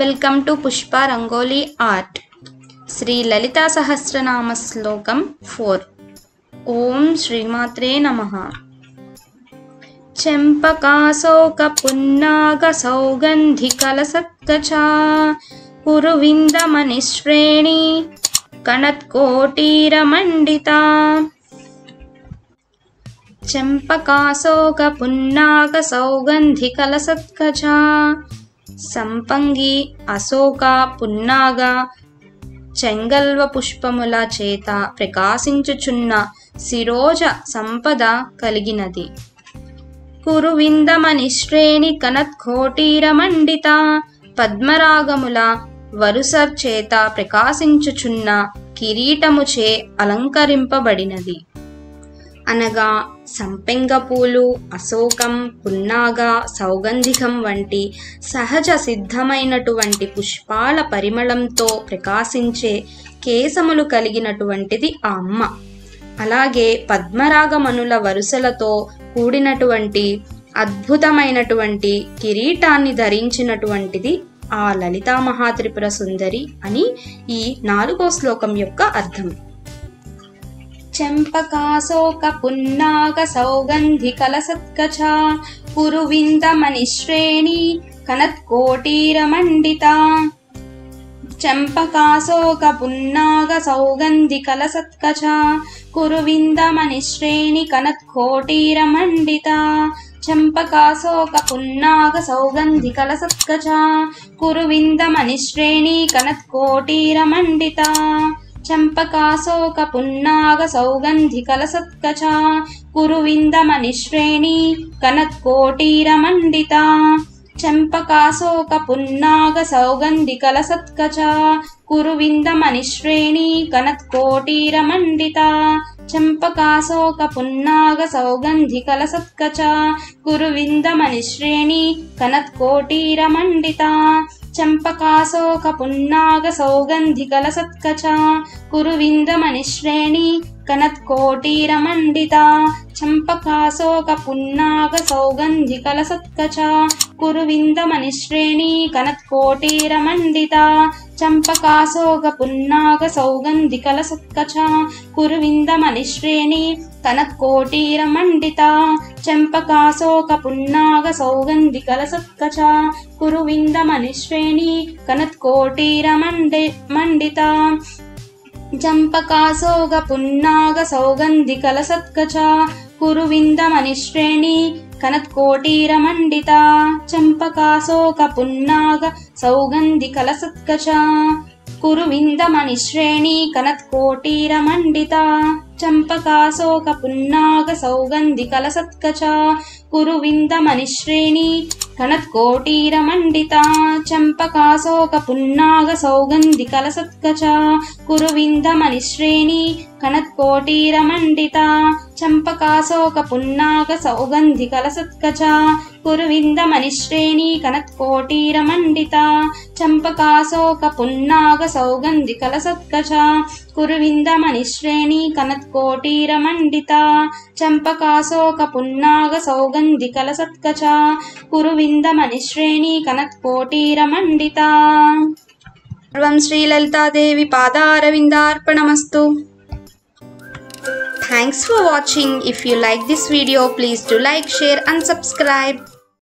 Welcome to Pushpa rangoli art. Shri Lalita Sahasranama శ్లోకం 4. ఓం శ్రీమాత్రే నమః. చెంపకాశోక పున్నాగ సౌగంధికలసత్కచ కురువిందమనిశ్రేణి కణత్కోటీరమండిత. చెంపకాశోక పున్నాగ సౌగంధికలసత్కచ సంపంగి, అశోక, పున్నాగ, చెంగల్వ పుష్పముల చేత ప్రకాశించుచున్న శిరోజ సంపద కలిగినది. కురువిందమనిశ్రేణి కనత్కోటీరమండిత పద్మరాగముల వరుస చేత ప్రకాశించుచున్న కిరీటముచే అలంకరింపబడినది. అనగా సంపెంగ పూలు, అశోకం, పున్నాగ, సౌగంధికం వంటి సహజ సిద్ధమైనటువంటి పుష్పాల పరిమళంతో ప్రకాశించే కేశములు కలిగినటువంటిది ఆ అమ్మ. అలాగే పద్మరాగమనుల వరుసలతో కూడినటువంటి అద్భుతమైనటువంటి కిరీటాన్ని ధరించినటువంటిది ఆ లలితా మహాత్రిపుర సుందరి అని ఈ 4వ శ్లోకం యొక్క అర్థం. చెంపకాశోక పున్నాగ సౌగంధికలసత్కచ కురువిందమనిశ్రేణి కనత్కోటీరమండిత. చెంపకాశోక పున్నాగ సౌగంధికలసత్కచ కురువిందమనిశ్రేణి కనత్కోటీరమండిత. చెంపకాశోక పున్నాగ సౌగంధికలసత్కచ కురువిందమనిశ్రేణి కనత్కోటీరమండిత. చెంపకాశోక పున్నాగ సౌగంధికలసత్కచ కురువిందమనిశ్రేణి కనత్కోటీరమండిత. చెంపకాశోక పున్నాగ సౌగంధికలసత్కచ కురువిందమనిశ్రేణి కనత్కోటీరమండిత. చెంపకాశోక పున్నాగ సౌగంధికలసత్కచ కురువిందమనిశ్రేణి కనత్కోటీరమండిత. చెంపకాశోక పున్నాగ సౌగంధికలసత్కచ కురువిందమనిశ్రేణి కనత్కోటీరమండిత. చెంపకాశోక పున్నాగ సౌగంధికలసత్కచ కురువిందమనిశ్రేణి కనత్కోటీరమండిత. చెంపకాశోక పున్నాగ సౌగంధికలసత్కచ కురువిందమనిశ్రేణి కనత్కోటీరమండిత. చెంపకాశోక పున్నాగ సౌగంధికలసత్కచ కురువిందమనిశ్రేణి కనత్కోటీరమండిత. చెంపకాశోక పున్నాగ సౌగంధికలసత్కచ కురువిందమనిశ్రేణి కనత్కోటీరమండిత. చెంపకాశోక పున్నాగ సౌగంధికలసత్కచ కురువిందమనిశ్రేణి కనత్కోటీరమండిత. చెంపకాశోక పున్నాగ సౌగంధికలసత్కచ కురువిందమనిశ్రేణి కనత్కోటీరమండిత. చెంపకాశోక పున్నాగ సౌగంధికలసత్కచ కురువిందమనిశ్రేణి కనత్కోటీరమండిత. చెంపకాశోక పున్నాగ సౌగంధికలసత్కచ కురువిందమనిశ్రేణి కనత్కోటీరమండిత. చెంపకాశోక పున్నాగ సౌగంధికలసత్కచ కురువిందమనిశ్రేణి కనత్కోటీరమండిత. చెంపకాశోక పున్నాగ సౌగంధికలసత్కచ కురువిందమనిశ్రేణి కనత్కోటీరమండిత. సర్వం Shri Lalitha Devi పాదారవిందార్పణమస్తు. Thanks for watching. If you like this video, please do like, share and subscribe.